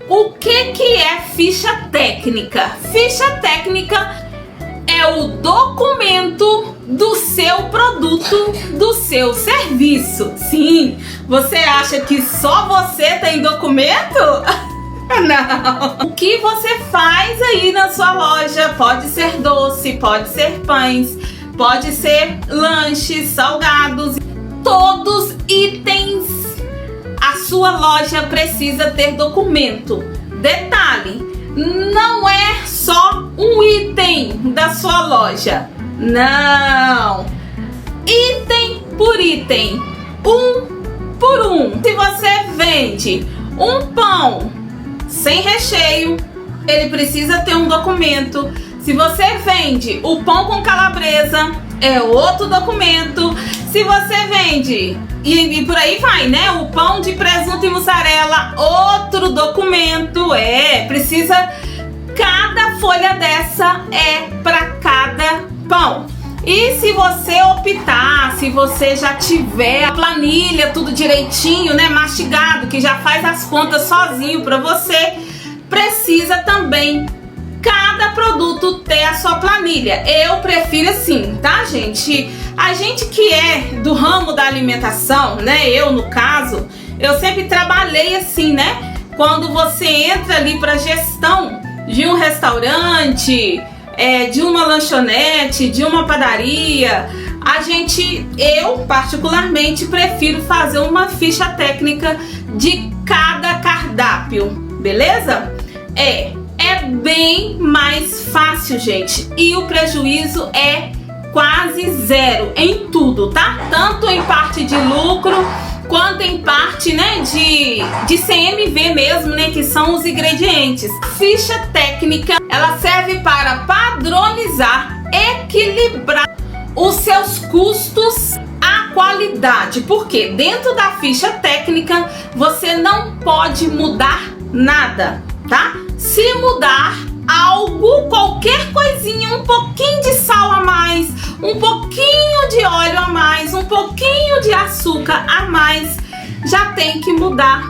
O que é ficha técnica? Ficha técnica é o documento do seu produto, do seu serviço. Sim, você acha que só você tem documento? Não. O que você faz aí na sua loja? Pode ser doce, pode ser pães, pode ser lanches, salgados, todos itens. A sua loja precisa ter documento. Detalhe, não é só um item da sua loja. Não. Item por item, um por um. Se você vende um pão sem recheio, ele precisa ter um documento. Se você vende o pão com calabresa, é outro documento. Se você vende, e por aí vai, né? O pão de presunto e mussarela, outro documento. Precisa, cada folha dessa é para cada pão. E se você optar, se você já tiver a planilha tudo direitinho, né, mastigado, que já faz as contas sozinho para você, precisa também cada produto ter a sua planilha. Eu prefiro assim, tá, gente? A gente que é do ramo da alimentação, né, eu no caso, eu sempre trabalhei assim, né? Quando você entra ali para gestão de um restaurante, de uma lanchonete, de uma padaria, eu particularmente prefiro fazer uma ficha técnica de cada cardápio, beleza? É bem mais fácil, gente, e o prejuízo é quase zero em tudo, tá? Tanto em parte de lucro quanto em parte, né, de CMV mesmo, né, que são os ingredientes. A ficha técnica, ela serve para padronizar, equilibrar os seus custos à qualidade. Porque dentro da ficha técnica você não pode mudar nada, tá? Se mudar algo, qualquer coisinha, um pouquinho de sal a mais, um pouquinho de óleo a mais, um pouquinho de açúcar a mais, já tem que mudar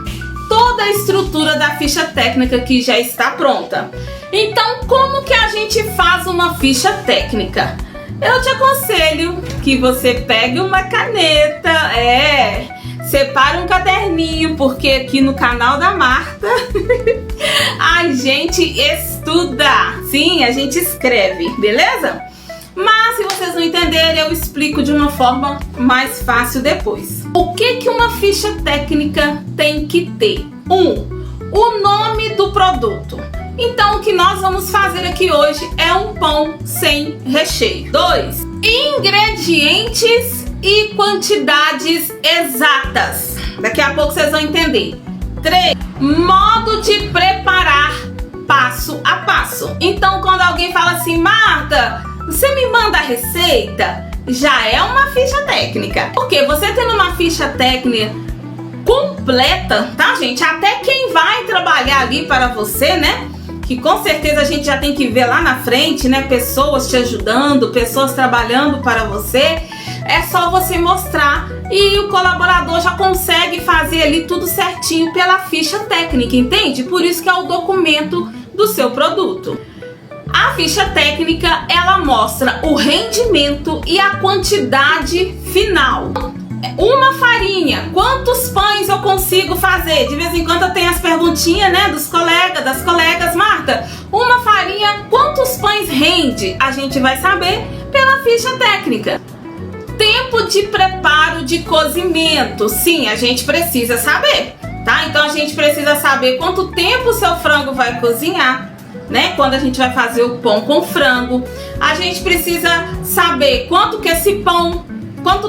toda a estrutura da ficha técnica que já está pronta. Então, como que a gente faz uma ficha técnica? Eu te aconselho que você pegue uma caneta, separe um caderninho, porque aqui no canal da Marta a gente estuda. Sim, a gente escreve, beleza? Mas se vocês não entenderem, eu explico de uma forma mais fácil depois. O que uma ficha técnica tem que ter? O nome do produto. Então, o que nós vamos fazer aqui hoje é um pão sem recheio. 2. Ingredientes e quantidades exatas. Daqui a pouco vocês vão entender. 3. Modo de preparar passo a passo. Então, quando alguém fala assim, Marta, você me manda a receita, já é uma ficha técnica. Porque você tendo uma ficha técnica completa, tá, gente? Até quem vai trabalhar ali para você, né? Que com certeza a gente já tem que ver lá na frente, né? Pessoas te ajudando, pessoas trabalhando para você. É só você mostrar e o colaborador já consegue fazer ali tudo certinho pela ficha técnica, entende? Por isso que é o documento do seu produto. A ficha técnica, ela mostra o rendimento e a quantidade final. Uma farinha, quantos pães eu consigo fazer? De vez em quando eu tenho as perguntinhas, né, dos colegas, das colegas. Marta, uma farinha, quantos pães rende? A gente vai saber pela ficha técnica. Tempo de preparo de cozimento, sim, a gente precisa saber, tá? Então a gente precisa saber quanto tempo o seu frango vai cozinhar, né? Quando a gente vai fazer o pão com frango, a gente precisa saber quanto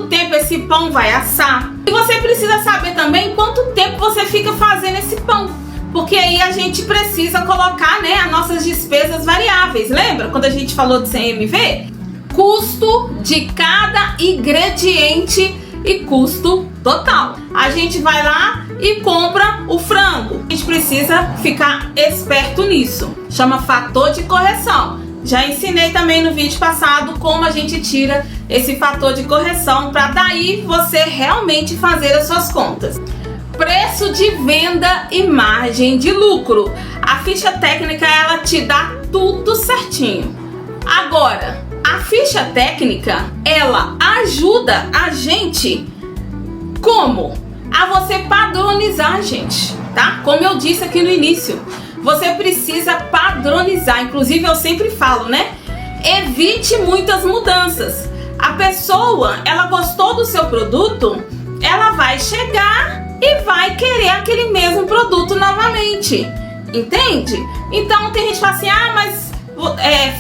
tempo esse pão vai assar. E você precisa saber também quanto tempo você fica fazendo esse pão, porque aí a gente precisa colocar, né, as nossas despesas variáveis. Lembra quando a gente falou de CMV? Custo de cada ingrediente e custo total. A gente vai lá e compra o frango. A gente precisa ficar esperto nisso. Chama fator de correção. Já ensinei também no vídeo passado como a gente tira esse fator de correção para daí você realmente fazer as suas contas. preço de venda e margem de lucro. A ficha técnica, ela te dá tudo certinho. Agora, a ficha técnica, ela ajuda a gente como? A você padronizar, gente, tá? Como eu disse aqui no início, você precisa padronizar. Inclusive, eu sempre falo, né? Evite muitas mudanças. A pessoa, ela gostou do seu produto, ela vai chegar e vai querer aquele mesmo produto novamente, entende? Então tem gente que fala assim, ah, mas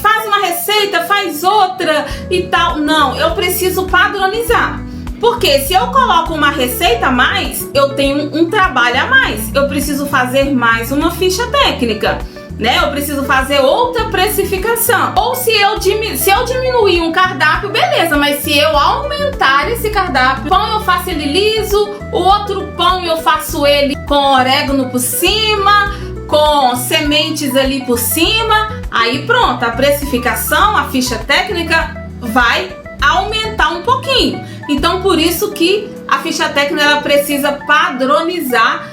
faz uma receita, faz outra e tal. Não, eu preciso padronizar, porque se eu coloco uma receita a mais, eu tenho um trabalho a mais, eu preciso fazer mais uma ficha técnica, né? Eu preciso fazer outra precificação. Ou se eu diminuir um cardápio, beleza, mas se eu aumentar esse cardápio, pão eu faço ele liso, o outro pão eu faço ele com orégano por cima, com sementes ali por cima, aí pronto, a precificação, a ficha técnica vai aumentar um pouquinho. Então por isso que a ficha técnica, ela precisa padronizar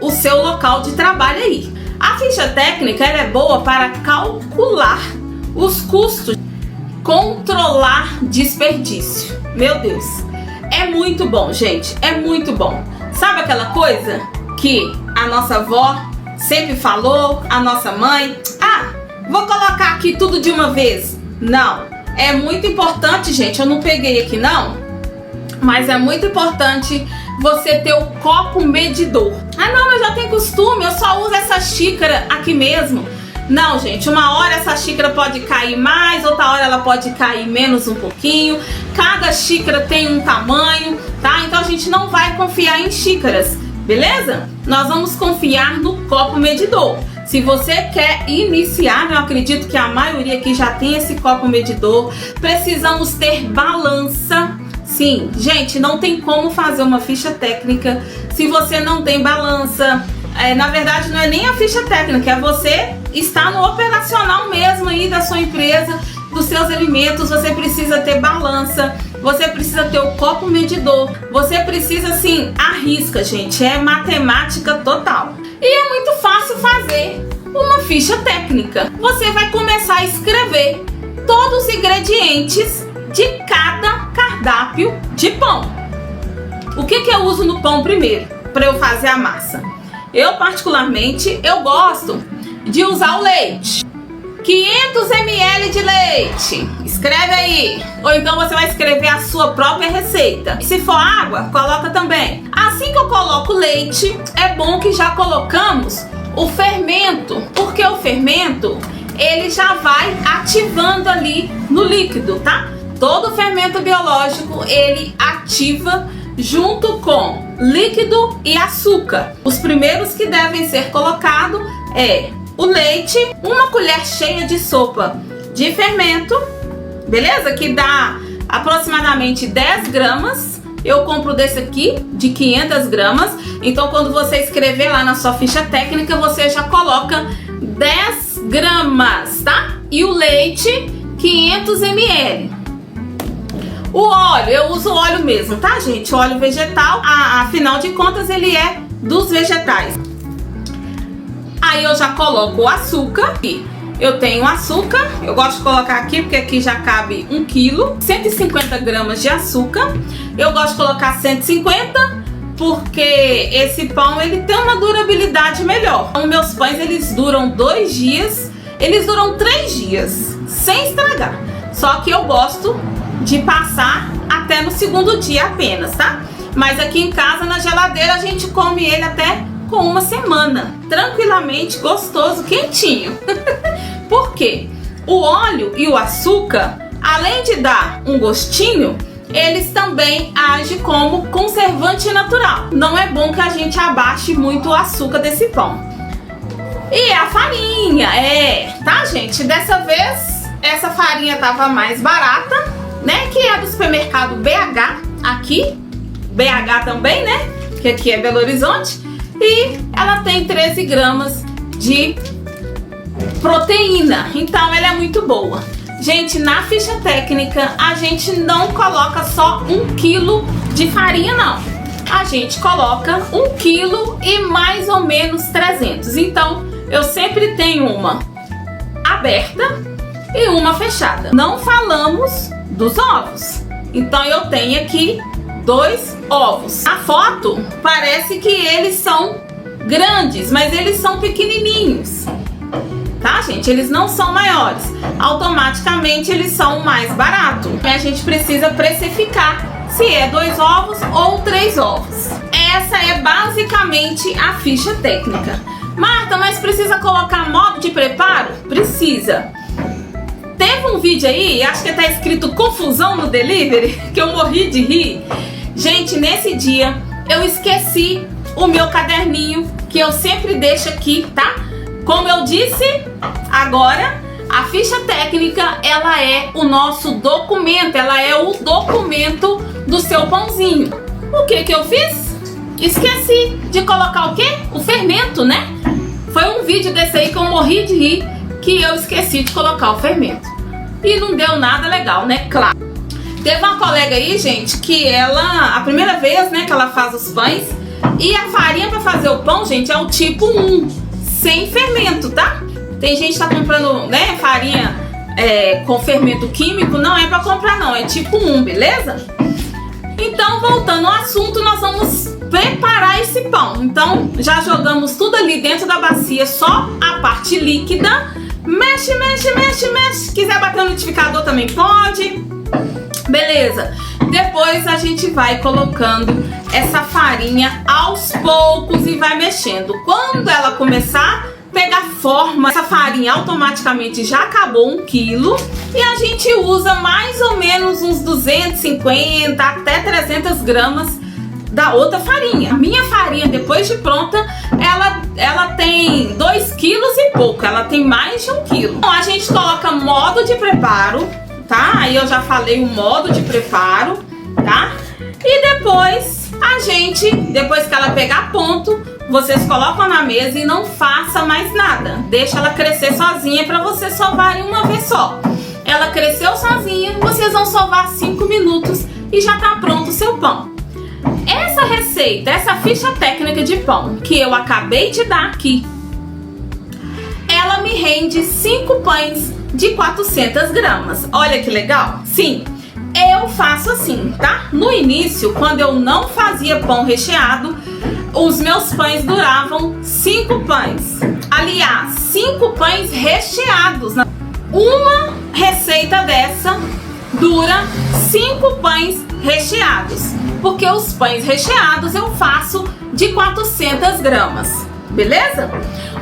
o seu local de trabalho aí. A ficha técnica, ela é boa para calcular os custos, controlar desperdício. Meu Deus, é muito bom, gente, é muito bom. Sabe aquela coisa que a nossa avó sempre falou, a nossa mãe? Ah, vou colocar aqui tudo de uma vez. Não, é muito importante, gente, eu não peguei aqui não, mas é muito importante você ter o copo medidor. Ah não, eu já tenho costume, eu só uso essa xícara aqui mesmo. Não, gente, uma hora essa xícara pode cair mais, outra hora ela pode cair menos um pouquinho. Cada xícara tem um tamanho, tá? Então a gente não vai confiar em xícaras, beleza? Nós vamos confiar no copo medidor. Se você quer iniciar, eu acredito que a maioria aqui já tem esse copo medidor. Precisamos ter balança. Sim, gente, não tem como fazer uma ficha técnica se você não tem balança. Na verdade, não é nem a ficha técnica, é você estar no operacional mesmo aí da sua empresa, dos seus alimentos. Você precisa ter balança, você precisa ter o copo medidor, você precisa, assim, arrisca, gente, é matemática total. E é muito fácil fazer uma ficha técnica. Você vai começar a escrever todos os ingredientes de cada cardápio de pão. O que eu uso no pão primeiro para eu fazer a massa? Eu particularmente, eu gosto de usar o leite. 500 ml de leite, escreve aí. Ou então você vai escrever a sua própria receita. Se for água, coloca também. Assim que eu coloco o leite, é bom que já colocamos o fermento, porque o fermento, ele já vai ativando ali no líquido, tá? Todo fermento biológico, ele ativa junto com líquido e açúcar. Os primeiros que devem ser colocados é o leite, uma colher cheia de sopa de fermento, beleza? Que dá aproximadamente 10 gramas. Eu compro desse aqui, de 500 gramas. Então, quando você escrever lá na sua ficha técnica, você já coloca 10 gramas, tá? E o leite, 500 ml. O óleo, eu uso óleo mesmo, tá, gente? O óleo vegetal, afinal de contas, ele é dos vegetais. Aí eu já coloco o açúcar. Eu tenho açúcar, eu gosto de colocar aqui porque aqui já cabe 1 quilo, 150 gramas de açúcar. Eu gosto de colocar 150 porque esse pão, ele tem uma durabilidade melhor. Então, meus pães, eles duram 2 dias, eles duram 3 dias, sem estragar. Só que eu gosto de passar até no 2º dia apenas, tá? Mas aqui em casa, na geladeira, a gente come ele até com 1 semana, tranquilamente, gostoso, quentinho. Por quê? O óleo e o açúcar, além de dar um gostinho, eles também agem como conservante natural. Não é bom que a gente abaixe muito o açúcar desse pão. E a farinha, tá, gente? Dessa vez, essa farinha tava mais barata, né? Que é do supermercado BH, aqui. BH também, né? Que aqui é Belo Horizonte. E ela tem 13 gramas de proteína, então ela é muito boa. Gente, na ficha técnica a gente não coloca só 1 quilo de farinha não. a gente coloca 1 quilo e mais ou menos 300. Então, eu sempre tenho uma aberta e uma fechada. Não falamos dos ovos. Então, eu tenho aqui 2 ovos. A foto parece que eles são grandes, mas eles são pequenininhos. Tá, gente? Eles não são maiores. Automaticamente, eles são mais baratos. A gente precisa precificar se é 2 ovos ou 3 ovos. Essa é basicamente a ficha técnica. Marta, mas precisa colocar modo de preparo? Precisa. Teve um vídeo aí, acho que tá escrito confusão no delivery, que eu morri de rir. Gente, nesse dia eu esqueci o meu caderninho, que eu sempre deixo aqui, tá? Como eu disse, agora a ficha técnica, ela é o nosso documento, ela é o documento do seu pãozinho. O que eu fiz? Esqueci de colocar o quê? O fermento, né? Foi um vídeo desse aí que eu morri de rir, que eu esqueci de colocar o fermento. E não deu nada legal, né? Claro. Teve uma colega aí, gente, que ela, a primeira vez, né, que ela faz os pães, e a farinha para fazer o pão, gente, é o tipo 1, sem fermento, tá? Tem gente que tá comprando, né, farinha com fermento químico, não é para comprar não, é tipo 1, beleza? Então, voltando ao assunto, nós vamos preparar esse pão. Então, já jogamos tudo ali dentro da bacia, só a parte líquida. Mexe, mexe, mexe, mexe. Quiser bater no liquidificador também pode. Beleza. Depois a gente vai colocando essa farinha aos poucos e vai mexendo. Quando ela começar a pegar forma, essa farinha automaticamente já acabou 1 quilo. E a gente usa mais ou menos uns 250 até 300 gramas da outra farinha. A minha farinha, depois de pronta, ela tem 2 quilos e pouco. Ela tem mais de 1 quilo. Então, a gente coloca modo de preparo, tá? Aí eu já falei o modo de preparo, tá? E depois a gente, depois que ela pegar ponto, vocês colocam na mesa e não faça mais nada. Deixa ela crescer sozinha para vocês sovarem uma vez só. Ela cresceu sozinha, vocês vão sovar 5 minutos e já tá pronto o seu pão. Essa receita, essa ficha técnica de pão que eu acabei de dar aqui, ela me rende 5 pães de 400 gramas. Olha que legal. Sim, eu faço assim, tá? No início, quando eu não fazia pão recheado, os meus pães duravam 5 pães. Aliás, 5 pães recheados. Uma receita dessa dura 5 pães recheados, porque os pães recheados eu faço de 400 gramas, beleza?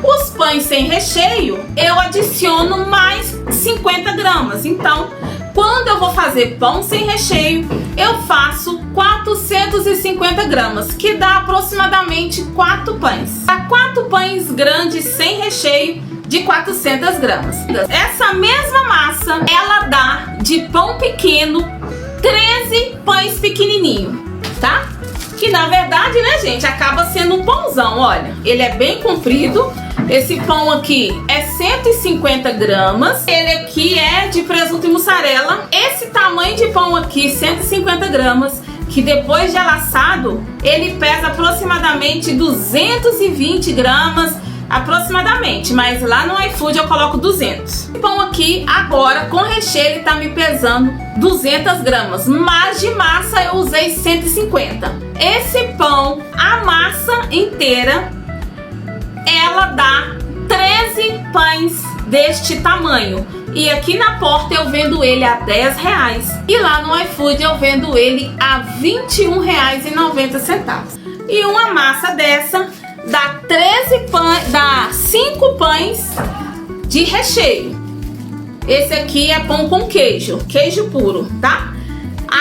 Os pães sem recheio eu adiciono mais 50 gramas. Então, quando eu vou fazer pão sem recheio, eu faço 450 gramas, que dá aproximadamente 4 pães. Dá 4 pães grandes sem recheio de 400 gramas. Essa mesma massa, ela dá de pão pequeno 13 pães pequenininhos, tá? Que na verdade, né, gente, acaba sendo um pãozão, olha. Ele é bem comprido. Esse pão aqui é 150 gramas. Ele aqui é de presunto e mussarela. Esse tamanho de pão aqui, 150 gramas, que depois de alaçado, ele pesa aproximadamente 220 gramas, aproximadamente, mas lá no iFood eu coloco 200. O pão aqui, agora, com recheio, ele tá me pesando 200 gramas, mas de massa eu usei 150. Esse pão, a massa inteira, ela dá 13 pães deste tamanho. E aqui na porta eu vendo ele a R$10 e lá no iFood eu vendo ele a R$21,90. E uma massa dessa dá 5 pães de recheio. Esse aqui é pão com queijo, queijo puro, tá?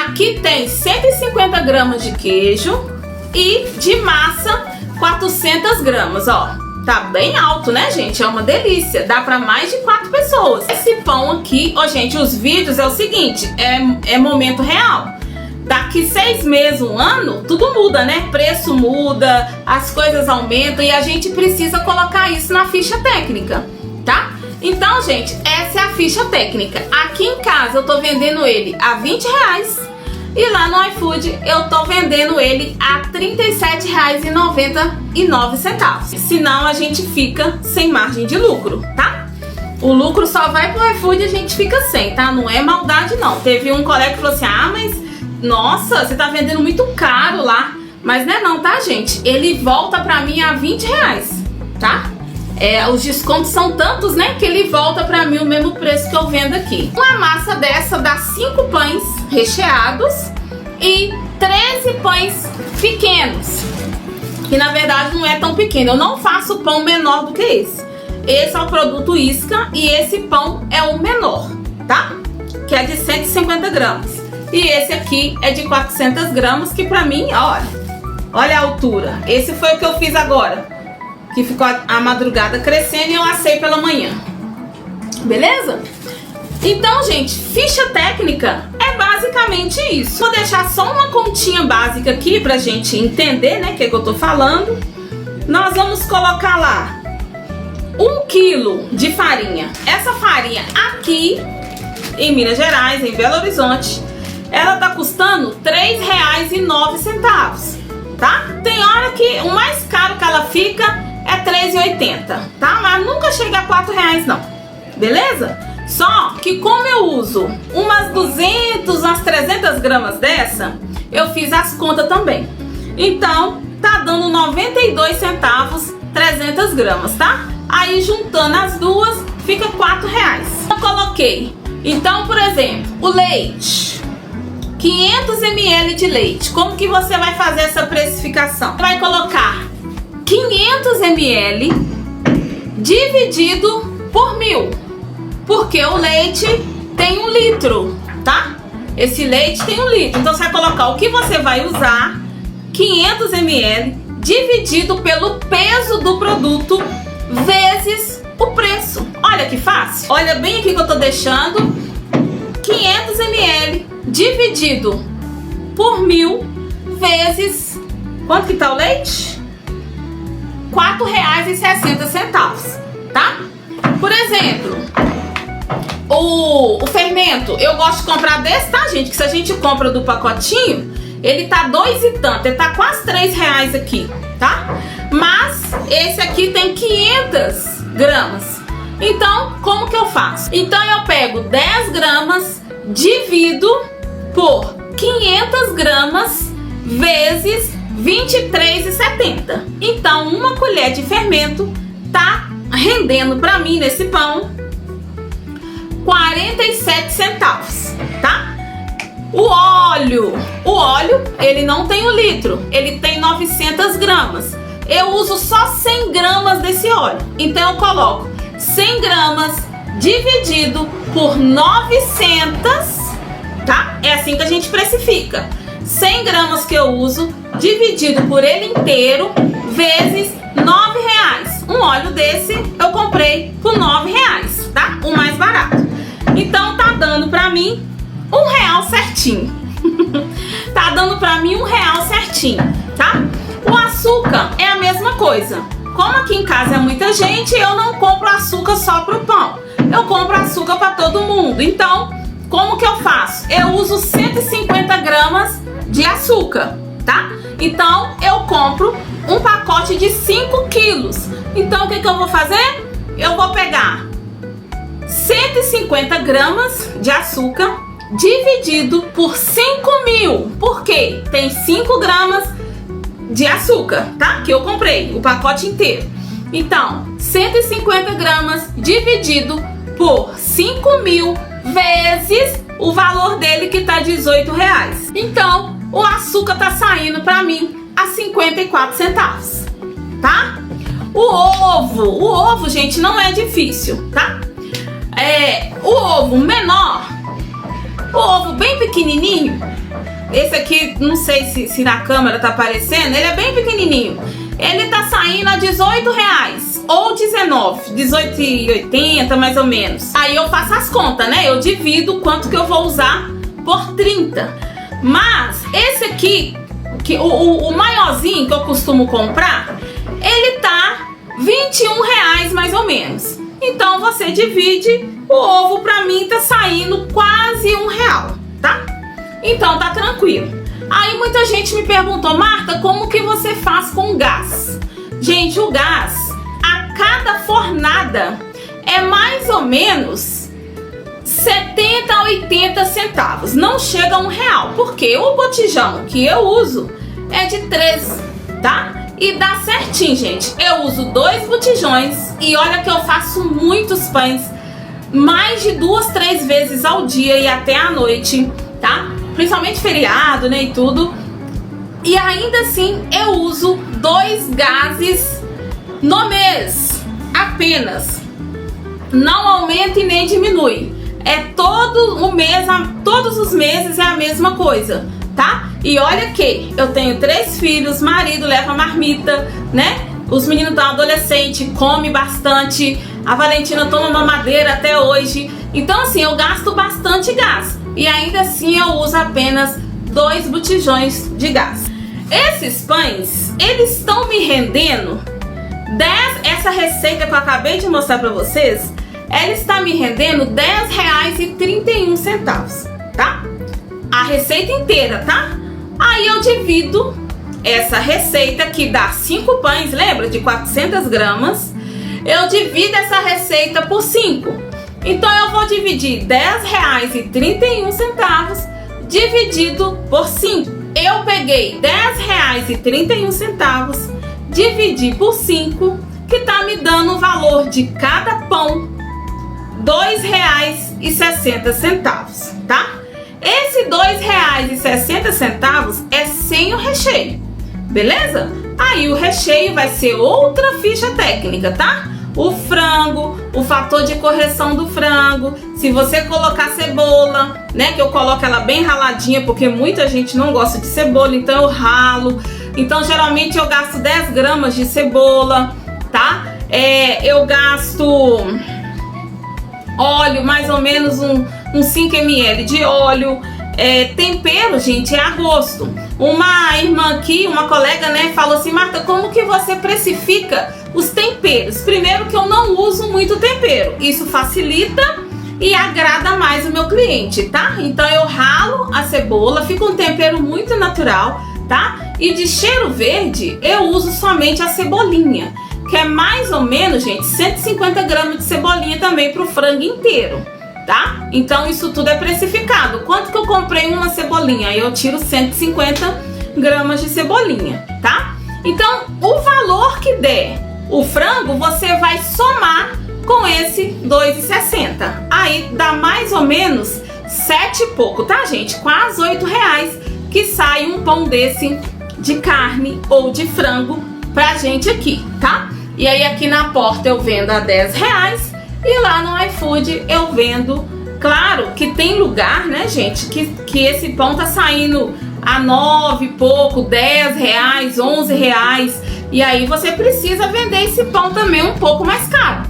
Aqui tem 150 gramas de queijo e de massa 400 gramas, ó. Tá bem alto, né, gente? É uma delícia. Dá pra mais de 4 pessoas. Esse pão aqui, ó, gente, os vídeos é o seguinte, é momento real. Daqui 6 meses, 1 ano, tudo muda, né? Preço muda, as coisas aumentam e a gente precisa colocar isso na ficha técnica, tá? Então, gente, essa é a ficha técnica. Aqui em casa eu tô vendendo ele a R$20. E lá no iFood eu tô vendendo ele a R$ 37,99. Senão a gente fica sem margem de lucro, tá? O lucro só vai pro iFood e a gente fica sem, tá? Não é maldade não. Teve um colega que falou assim, ah, mas nossa, você tá vendendo muito caro lá. Mas não é não, tá, gente? Ele volta pra mim a R$20, tá? Os descontos são tantos, né, que ele volta pra mim o mesmo preço que eu vendo aqui. Uma massa dessa dá 5 pães recheados e 13 pães pequenos. Que na verdade não é tão pequeno. Eu não faço pão menor do que esse. Esse é o produto Isca e esse pão é o menor, tá? Que é de 150 gramas. E esse aqui é de 400 gramas, que pra mim, olha a altura. Esse foi o que eu fiz agora, que ficou a madrugada crescendo e eu assei pela manhã. Beleza? Então, gente, ficha técnica é basicamente isso. Vou deixar só uma continha básica aqui pra gente entender, né, o que eu tô falando. Nós vamos colocar lá 1 quilo de farinha. Essa farinha aqui em Minas Gerais, em Belo Horizonte, ela tá custando R$ 3,09, tá? Tem hora que o mais caro que ela fica é R$ 3,80, tá? Mas nunca chega a R$ 4 não, beleza? Só que como eu uso umas 300 gramas dessa, eu fiz as contas também. Então, tá dando 92 centavos 300 gramas, tá? Aí juntando as duas, fica R$ 4. Eu coloquei, então, por exemplo, o leite, 500 ml de leite. Como que você vai fazer essa precificação? Você vai colocar 500 ml dividido por 1000, porque o leite tem 1 litro, tá? Esse leite tem 1 litro, então você vai colocar o que você vai usar, 500 ml dividido pelo peso do produto vezes o preço. Olha que fácil. Olha bem aqui que eu tô deixando, 500 ml dividido por 1000 vezes, quanto que tá o leite? R$ 4,60, tá? Por exemplo, o fermento, eu gosto de comprar desse, tá, gente? Que se a gente compra do pacotinho, ele tá 2 e tanto, ele tá quase R$ 3 aqui, tá? Mas esse aqui tem 500 gramas. Então, como que eu faço? Então eu pego 10 gramas, divido por 500 gramas vezes R$ 23,70. Então, uma colher de fermento tá rendendo pra mim nesse pão 47 centavos, tá? O óleo, ele não tem 1 litro, ele tem 900 gramas. Eu uso só 100 gramas desse óleo. Então eu coloco 100 gramas dividido por 900, tá? É assim que a gente precifica. 100 gramas que eu uso dividido por ele inteiro vezes R$ 9,00. Um óleo desse eu comprei por R$ 9,00, tá? O mais barato. Então tá dando pra mim R$ 1,00 certinho. Tá dando pra mim R$ 1,00 certinho, tá? O açúcar é a mesma coisa. Como aqui em casa é muita gente, eu não compro açúcar só pro pão. Eu compro açúcar pra todo mundo. Então, como que eu faço? Eu uso 150 gramas de açúcar, tá? Então, eu compro um pacote de 5 quilos. Então, o que eu vou fazer? Eu vou pegar 150 gramas de açúcar dividido por 5.000. Por quê? Tem 5 gramas de açúcar, tá? Que eu comprei, o pacote inteiro. Então, 150 gramas dividido por 5.000 vezes o valor dele, que tá R$18. Então, o açúcar tá saindo pra mim a 54 centavos, tá? O ovo, gente, não é difícil, tá? O ovo menor, o ovo bem pequenininho, esse aqui, não sei se na câmera tá aparecendo, ele é bem pequenininho. Ele tá saindo a R$18 ou 19, R$18,80 mais ou menos. Aí eu faço as contas, né? Eu divido quanto que eu vou usar por 30. Mas esse aqui, o maiorzinho que eu costumo comprar, ele tá R$21 mais ou menos. Então você divide, o ovo pra mim tá saindo quase R$1, tá? Então tá tranquilo. Aí muita gente me perguntou: Marta, como que você faz com gás? Gente, o gás, a cada fornada é mais ou menos 70 a 80 centavos. Não chega a R$1, porque o botijão que eu uso é de 3, tá? E dá certinho, gente. Eu uso 2 botijões e olha que eu faço muitos pães, mais de 2, 3 vezes ao dia e até à noite, tá? Principalmente feriado, né, e tudo. E ainda assim eu uso 2 gases no mês, apenas. Não aumenta e nem diminui. É todo o mês, todos os meses é a mesma coisa, tá? E olha que eu tenho 3 filhos, marido leva marmita, né? Os meninos estão adolescentes, come bastante. A Valentina toma mamadeira até hoje. Então assim, eu gasto bastante gás. E ainda assim eu uso apenas 2 botijões de gás. Esses pães, eles estão me rendendo 10, essa receita que eu acabei de mostrar pra vocês, ela está me rendendo R$10,31, tá? A receita inteira, tá? Aí eu divido essa receita que dá 5 pães, lembra? De 400 gramas. Eu divido essa receita por 5. Então eu vou dividir R$10,31 dividido por 5. Eu peguei R$10,31, dividi por 5, que tá me dando o valor de cada pão R$2,60, tá? Esse R$2,60 é sem o recheio, beleza? Aí o recheio vai ser outra ficha técnica, tá? O frango, o fator de correção do frango, se você colocar cebola, né, que eu coloco ela bem raladinha, porque muita gente não gosta de cebola, então eu ralo. Então geralmente eu gasto 10 gramas de cebola, tá? Eu gasto óleo, mais ou menos uns 5 ml de óleo. Tempero, gente, é a gosto. Uma irmã aqui, uma colega, né, falou assim: Marta, como que você precifica os temperos? Primeiro que eu não uso muito tempero, isso facilita e agrada mais o meu cliente, tá? Então eu ralo a cebola, fica um tempero muito natural, tá? E de cheiro verde eu uso somente a cebolinha, que é mais ou menos, gente, 150 gramas de cebolinha também pro frango inteiro, tá? Então isso tudo é precificado. Quanto que eu comprei uma cebolinha? Aí eu tiro 150 gramas de cebolinha, tá? Então o valor que der o frango, você vai somar com esse R$2,60. Aí dá mais ou menos 7 e pouco, tá, gente? Quase R$8 que sai um pão desse de carne ou de frango pra gente aqui, tá? E aí aqui na porta eu vendo a R$10 e lá no iFood eu vendo. Claro que tem lugar, né, gente, que esse pão tá saindo a 9 e pouco, R$10, R$11. E aí você precisa vender esse pão também um pouco mais caro.